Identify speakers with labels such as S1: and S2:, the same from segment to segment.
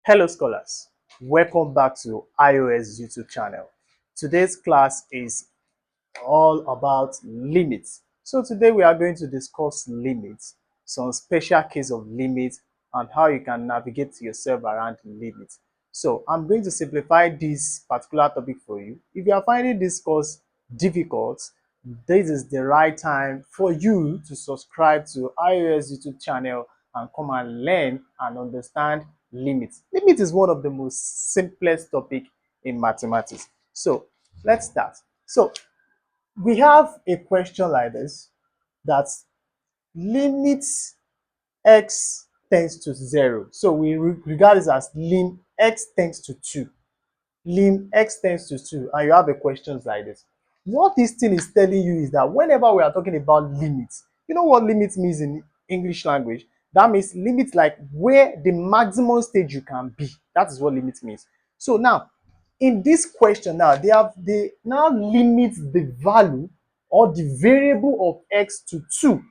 S1: Hello scholars, welcome back to iOS YouTube channel. Today's class is all about limits. So today we are going to discuss limits, some special case of limits and how you can navigate yourself around limits. So I'm going to simplify this particular topic for you. If you are finding this course difficult, this is the right time for you to subscribe to iOS YouTube channel and come and learn and understand limits. Limit is one of the most simplest topic in mathematics. So let's start. So we have a question like this, that limit x tends to 0. So we regard this as lim x tends to 2. Lim x tends to 2, and you have a question like this. What this thing is telling you is that whenever we are talking about limits, you know what limit means in English language? That means limit like where the maximum stage you can be. That is what limit means. So now, in this question now, they now limit the value or the variable of x to 2.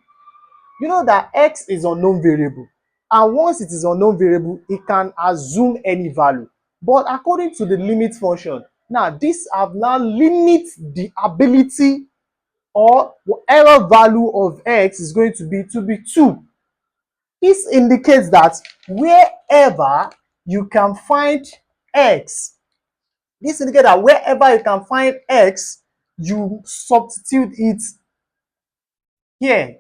S1: You know that x is unknown variable, and once it is unknown variable, it can assume any value. But according to the limit function, now this have now limit the ability or whatever value of x is going to be 2. This indicates that wherever you can find x, this indicates that wherever you can find x, you substitute it here.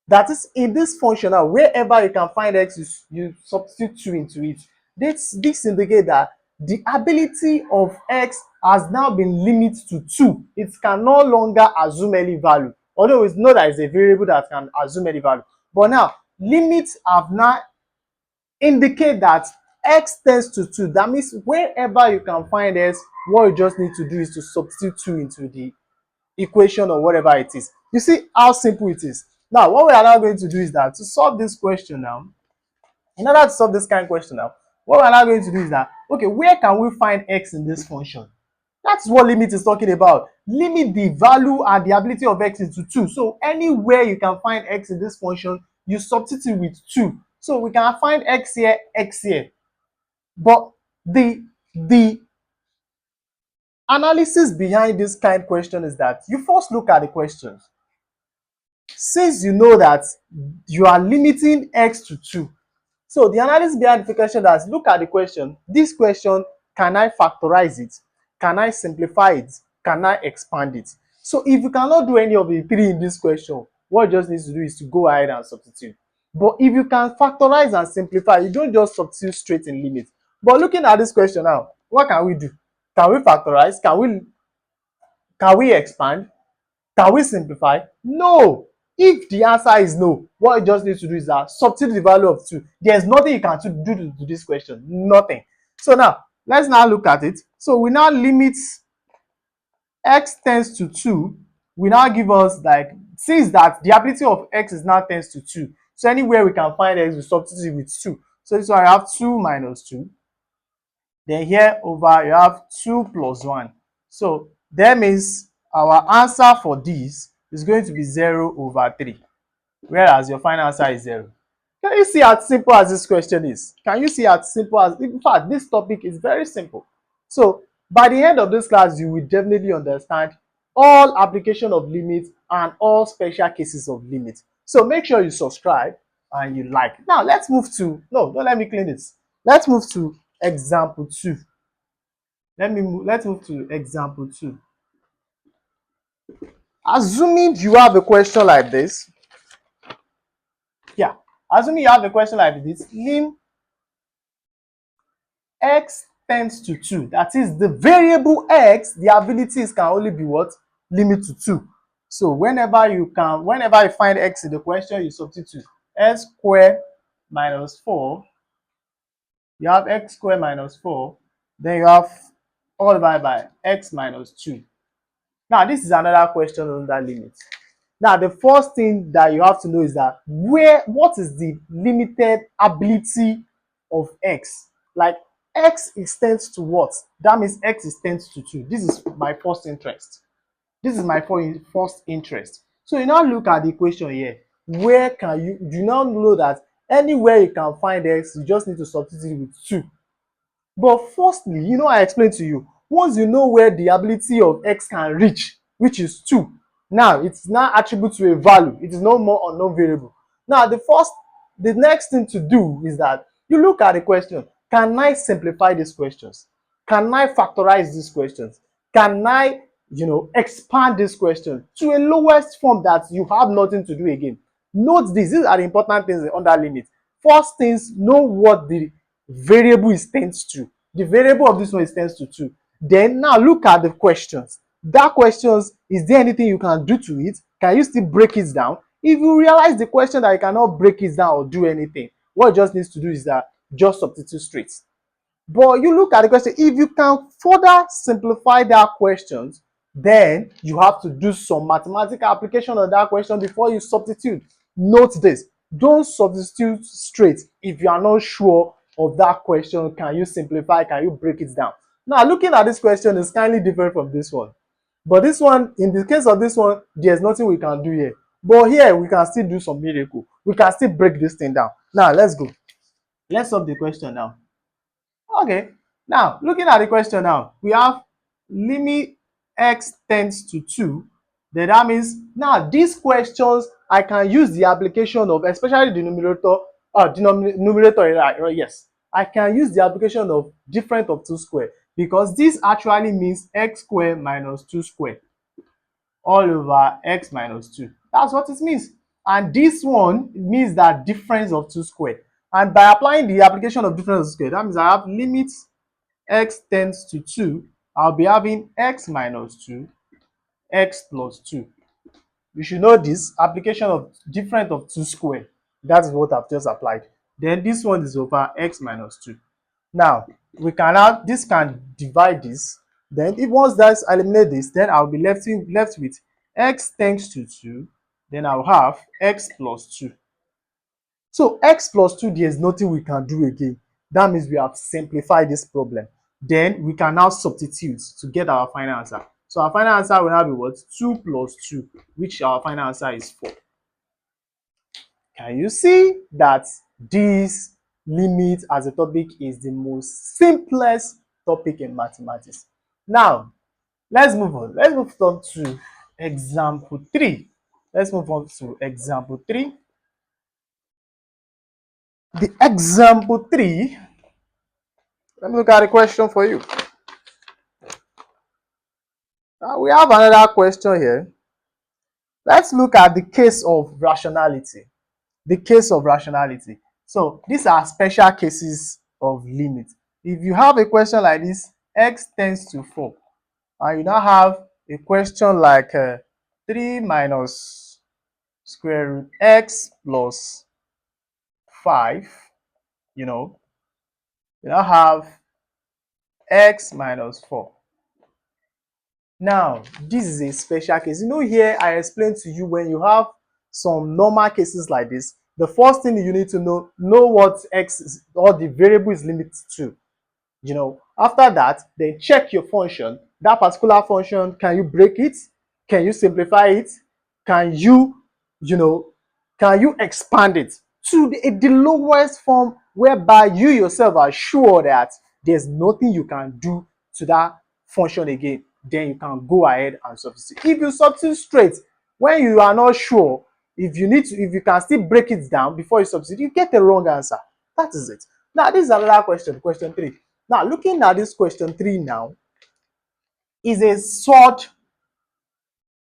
S1: That is, in this function now, wherever you can find x, you substitute 2 into it. This indicates that the ability of x has now been limited to 2. It can no longer assume any value, although it's not that it's a variable that can assume any value. But now, limits have now indicate that x tends to 2. That means wherever you can find x, what you just need to do is to substitute 2 into the equation or whatever it is. You see how simple it is. Now, what we are now going to do is that to solve this question now, in order to solve this kind of question now, what we are now going to do is that, okay, where can we find x in this function? That's what limit is talking about. Limit the value and the ability of x into 2. So anywhere you can find x in this function, you substitute with 2. So we can find x here, x here. But the analysis behind this kind of question is that you first look at the question. Since you know that you are limiting x to 2, so the analysis behind the question is, look at the question. This question, can I factorize it? Can I simplify it? Can I expand it? So if you cannot do any of the three in this question, what you just need to do is to go ahead and substitute. But if you can factorize and simplify, you don't just substitute straight in limit. But looking at this question now, what can we do? Can we factorize? Can we expand? Can we simplify? No. If the answer is no, what you just need to do is that substitute the value of 2. There's nothing you can do to this question. Nothing. So now, let's now look at it. So we now limit x tends to 2. We now give us, like, since that the ability of x is now tends to 2. So anywhere we can find x, we substitute with 2. So this one I have 2 minus 2. Then here over you have 2 plus 1. So that means our answer for this is going to be 0 over 3, whereas your final answer is 0. Can you see how simple as this question is? Can you see how simple as, in fact, this topic is very simple. So by the end of this class, you will definitely understand all application of limits and all special cases of limits. So make sure you subscribe and you like. Now let's move to, no, don't let me clean this. Let's move to example 2. Let's move to example 2. Assuming you have a question like this, assuming you have a question like this, lim x tends to 2. That is, the variable x, the abilities can only be what? Limit to 2. So whenever you find x in the question, you substitute x squared minus 4. You have x squared minus 4. Then you have all divided by x minus 2. Now, this is another question under limit. Now, the first thing that you have to know is that what is the limited ability of x? Like, x extends to what? That means x extends to 2. This is my first interest. This is my first interest. So you now look at the equation here. Where can you now know that Anywhere you can find x, you just need to substitute with 2. But firstly, I explained to you, once you know where the ability of x can reach, which is 2, now it's now attribute to a value. It is no more unknown variable. Now, the next thing to do is that you look at the question. Can I simplify these questions? Can I factorize these questions? Can I, expand this question to a lowest form that you have nothing to do again? Note this. These are the important things under limit. First things, know what the variable is tends to. The variable of this one is tends to 2. Then now look at the questions. That questions, is there anything you can do to it? Can you still break it down? If you realize the question that you cannot break it down or do anything, what you just needs to do is that just substitute straight. But you look at the question, if you can further simplify that questions, then you have to do some mathematical application of that question before you substitute. Note this, don't substitute straight if you are not sure of that question. Can you simplify? Can you break it down? Now, looking at this question is kindly different from this one. But this one, in the case of this one, there's nothing we can do here. But here, we can still do some miracle. We can still break this thing down. Now, let's go. Let's solve the question now. Okay, now looking at the question now, we have limit x tends to 2. Then that means now these questions I can use the application of, especially the numerator, yes, I can use the application of difference of 2 square, because this actually means x squared minus 2 squared all over x minus 2. That's what it means. And this one means that difference of 2 squared. And by applying the application of difference of square, that means I have limit x tends to 2. I'll be having x minus 2, x plus 2. You should know this application of difference of 2 square. That's what I've just applied. Then this one is over x minus 2. Now, we can have, this can divide this. Then if once that's eliminate this, then I'll be left with x tends to 2. Then I'll have x plus 2. So x plus 2, there's nothing we can do again. That means we have simplified this problem. Then we can now substitute to get our final answer. So our final answer will now be what? 2 plus 2, which our final answer is 4. Can you see that this limit as a topic is the most simplest topic in mathematics? Now, let's move on. Let's move on to example 3. Let's move on to example 3. The example 3, let me look at the question for you. Now we have another question here. Let's look at the case of rationality. The case of rationality. So these are special cases of limit. If you have a question like this, x tends to 4, and you now have a question like 3 minus square root x plus 5, you now have x minus 4. Now, this is a special case. Here I explained to you, when you have some normal cases like this, the first thing you need to know what x is, or the variable is limited to. After that, then check your function. That particular function, can you break it? Can you simplify it? Can you, can you expand it to the lowest form, whereby you yourself are sure that there's nothing you can do to that function again? Then you can go ahead and substitute. If you substitute straight, when you are not sure, if you can still break it down before you substitute, you get the wrong answer. That is it. Now, this is another question, question 3. Now, looking at this question 3 now, is a solved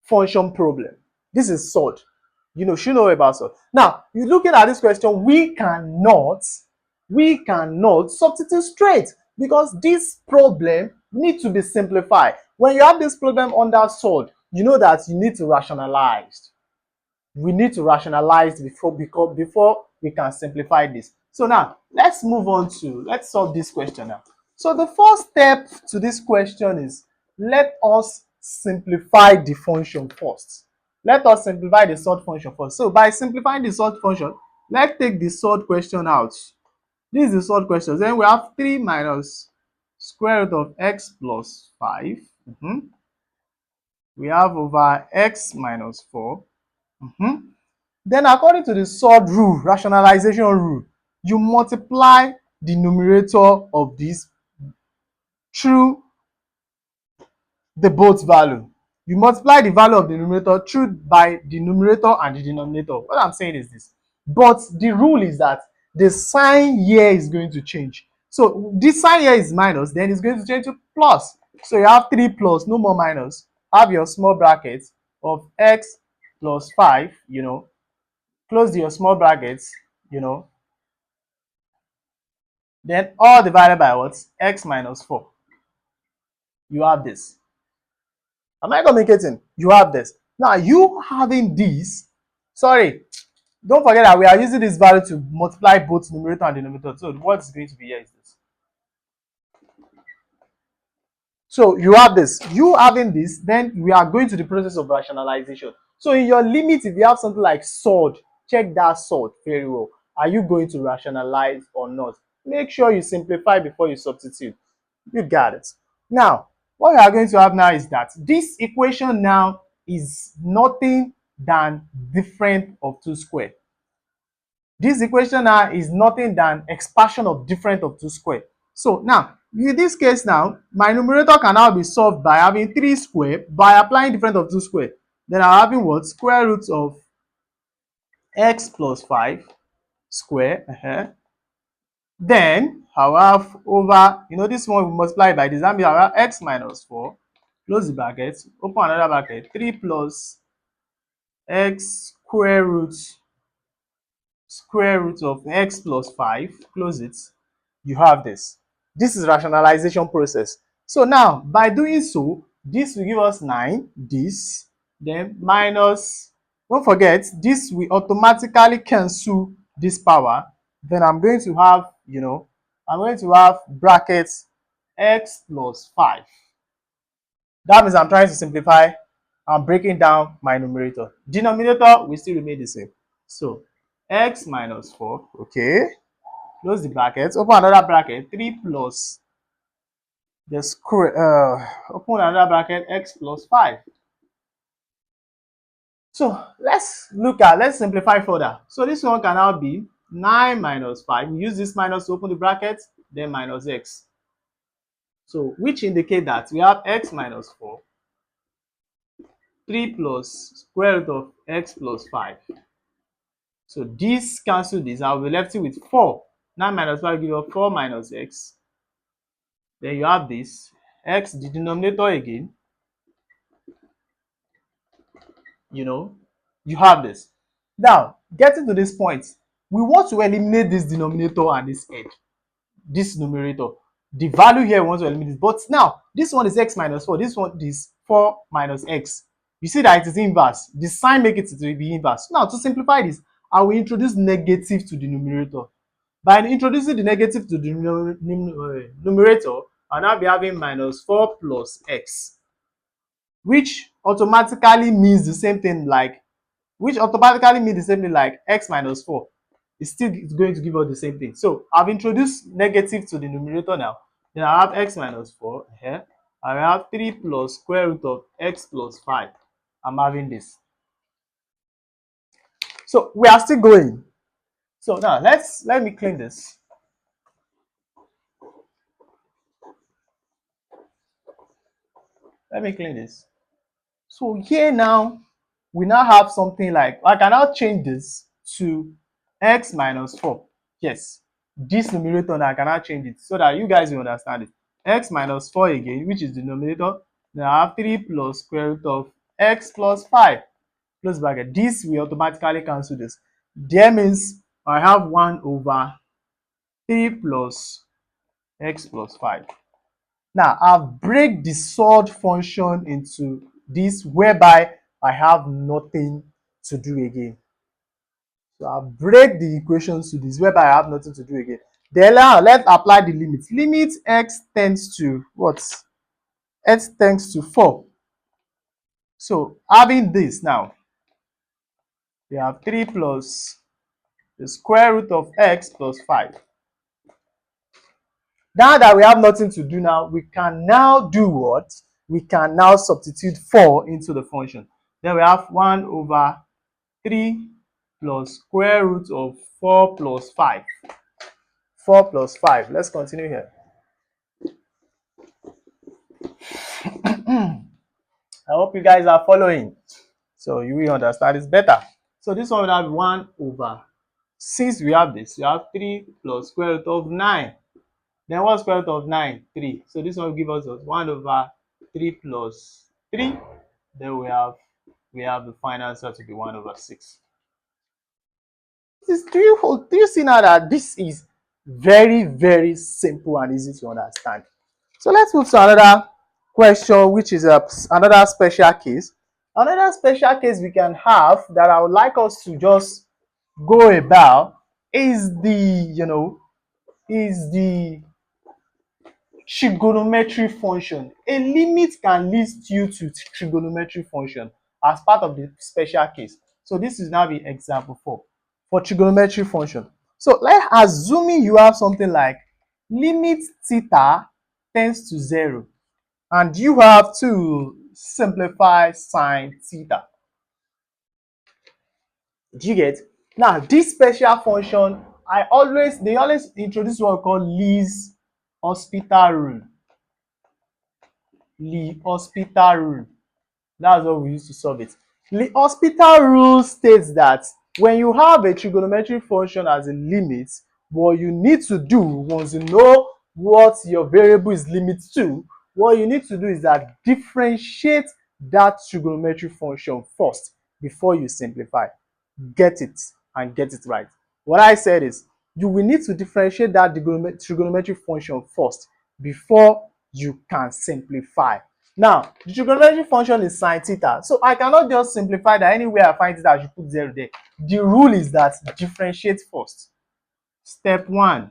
S1: function problem. This is solved. Should know about solve. Now, you looking at this question, we cannot substitute straight, because this problem needs to be simplified. When you have this problem under solved, you know that you need to rationalize. We need to rationalize before we can simplify this. So now let's move on to, let's solve this question now. So the first step to this question is, let us simplify the function first. Let us simplify the solved function first. So by simplifying the solved function, let's take the solved question out. This is the solved question. Then we have 3 minus square root of x plus 5. We have over x minus 4. Then according to the third rule, rationalization rule, you multiply the numerator of this through the both value. You multiply the value of the numerator through by the numerator and the denominator. What I'm saying is this. But the rule is that the sign here is going to change. So this sign here is minus, then it's going to change to plus. So you have 3 plus, no more minus. Have your small bracket of x plus 5, close your small brackets, then all divided by what? X minus 4. You have this. Am I communicating? You have this. Now, you having this, sorry, don't forget that we are using this value to multiply both numerator and denominator. So what is going to be here is this. So you have this. You having this, then we are going to the process of rationalization. So in your limit, if you have something like sword, check that sword very well. Are you going to rationalize or not? Make sure you simplify before you substitute. You got it. Now, what we are going to have now is that this equation now is nothing than difference of 2 squared. This equation now is nothing than expansion of difference of 2 squared. So now, in this case now, my numerator can now be solved by having 3 squared by applying difference of 2 squared. Then I'm having what? Square root of x plus 5 square. Then I'll have over, this one will multiply by this. That means I'll have x minus 4, close the bracket, open another bracket, 3 plus x square root of x plus 5, close it. You have this. This is rationalization process. So now, by doing so, this will give us 9, this, then minus, don't forget, this will automatically cancel this power. Then I'm going to have, I'm going to have brackets x plus 5. That means I'm trying to simplify. I'm breaking down my numerator. Denominator will still remain the same. So, x minus 4, okay. Close the bracket, open another bracket, 3 plus the square, open another bracket, x plus 5. So let's simplify further. So this one can now be 9 minus 5. We use this minus to open the bracket, then minus x. So which indicate that we have x minus 4, 3 plus square root of x plus 5. So this cancel this, I'll be left with 4. 9 minus 5 give us 4 minus x. Then you have this x, the denominator again. You have this. Now, getting to this point, we want to eliminate this denominator and this edge, this numerator. The value here we want to eliminate, but now this one is x minus 4, this one is 4 minus x. You see that it is inverse. The sign makes it to be inverse. Now, to simplify this, I will introduce negative to the numerator. By introducing the negative to the numerator, I'll now be having minus 4 plus x, which automatically means the same thing like x minus 4. It's still going to give us the same thing. So I've introduced negative to the numerator now. Then I have x minus 4 here. I have 3 plus square root of x plus 5. I'm having this. So we are still going. So now let me clean this. Let me clean this. So here now, we now have something like, I can now change this to x minus 4. Yes, this numerator now I can now change it so that you guys will understand it. X minus 4 again, which is the numerator. Then I have 3 plus square root of x plus 5. Close bracket. This will automatically cancel this. That means I have 1 over 3 plus x plus 5. Now, I've break the solved function into this whereby I have nothing to do again. So I'll break the equations to this whereby I have nothing to do again. Then now let's apply the limit. Limit x tends to what? X tends to 4. So having this now, we have 3 plus the square root of x plus 5. Now that we have nothing to do now, we can now do what? We can now substitute 4 into the function. Then we have 1 over 3 plus square root of 4 plus 5. 4 plus 5. Let's continue here. I hope you guys are following. So you will understand this better. So this one will have 1 over. Since we have this, we have 3 plus square root of 9. Then what's square root of 9? 3. So this one will give us 1 over 3 plus 3. Then we have the final answer to be 1 over 6. Do you see now that this is very, very simple and easy to understand? So let's move to another question, which is another special case. Another special case we can have that I would like us to just go about is the trigonometry function. A limit can list you to trigonometry function as part of the special case. So this is now the example for trigonometry function. So let's assuming you have something like limit theta tends to 0, and you have to simplify sine theta. Do you get? Now this special function, they always introduce what we call Lee's hospital rule. Lee hospital rule. That's what we use to solve it. The hospital rule states that when you have a trigonometric function as a limit, what you need to do once you know what your variable is limit to, what you need to do is that differentiate that trigonometric function first before you simplify. Get it and get it right. What I said is you will need to differentiate that trigonometric function first before you can simplify. Now, the trigonometric function is sine theta. So I cannot just simplify that anywhere I find theta, I should put 0 there. The rule is that differentiate first. Step 1.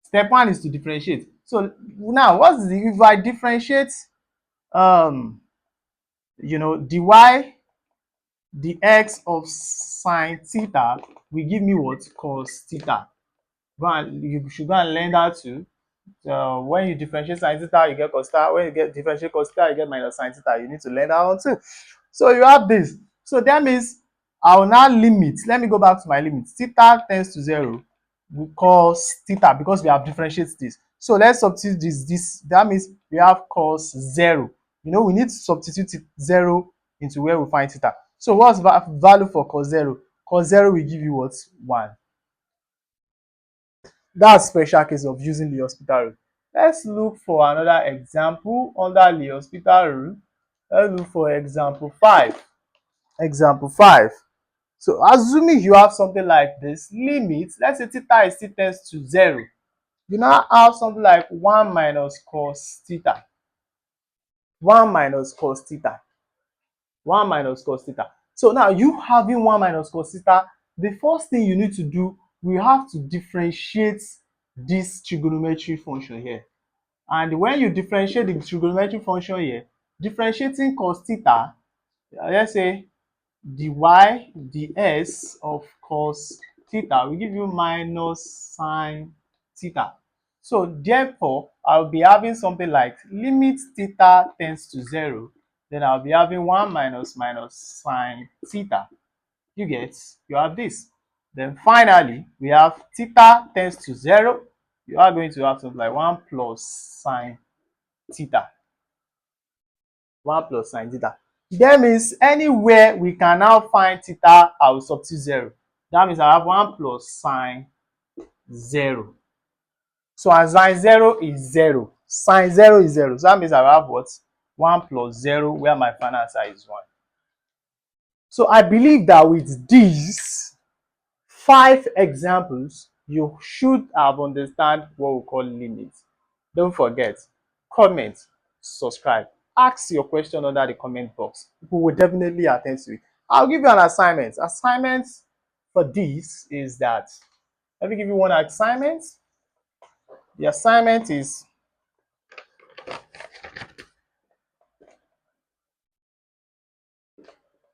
S1: Step 1 is to differentiate. So now, if I differentiate dy dx of sine theta will give me what? Cos theta. You should go and learn that too. When you differentiate sine theta, you get cos theta. When you get differentiate cos theta, you get minus sine theta. You need to learn that one too. So you have this. So that means I will now limit. Let me go back to my limit. Theta tends to 0. We cos theta because we have differentiated this. So let's substitute this. That means we have cos 0. We need to substitute 0 into where we find theta. So what's value for cos 0? Cos 0 will give you what? 1. That's special case of using the hospital rule. Let's look for another example under the hospital rule. Let's look for example 5. Example 5. So assuming you have something like this, limit, let's say theta is still tends to 0. You now have something like 1 minus cos theta. 1 minus cos theta. 1 minus cos theta. So now you having 1 minus cos theta, the first thing you need to do, we have to differentiate this trigonometry function here. And when you differentiate the trigonometry function here, differentiating cos theta, let's say dy ds of cos theta will give you minus sine theta. So therefore, I'll be having something like limit theta tends to 0. Then I'll be having 1 minus sine theta. You have this. Then finally, we have theta tends to 0. You are going to have something like 1 plus sine theta. 1 plus sine theta. That means anywhere we can now find theta, I will substitute 0. That means I have 1 plus sine 0. So and sine 0 is 0. Sine 0 is 0. So that means I have what? 1 plus 0, where my final answer is 1. So I believe that with these 5 examples, you should have understand what we call limits. Don't forget, comment, subscribe, ask your question under the comment box. People will definitely attend to it. I'll give you an assignment. Assignment for this is that, let me give you one assignment. The assignment is,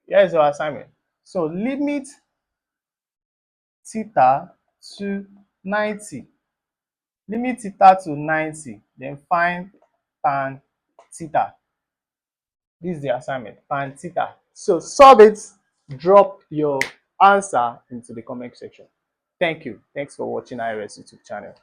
S1: here is your assignment. So limit theta to 90. Limit theta to 90, then find tan theta. This is the assignment, tan theta. So solve it, drop your answer into the comment section. Thank you. Thanks for watching IRS YouTube channel.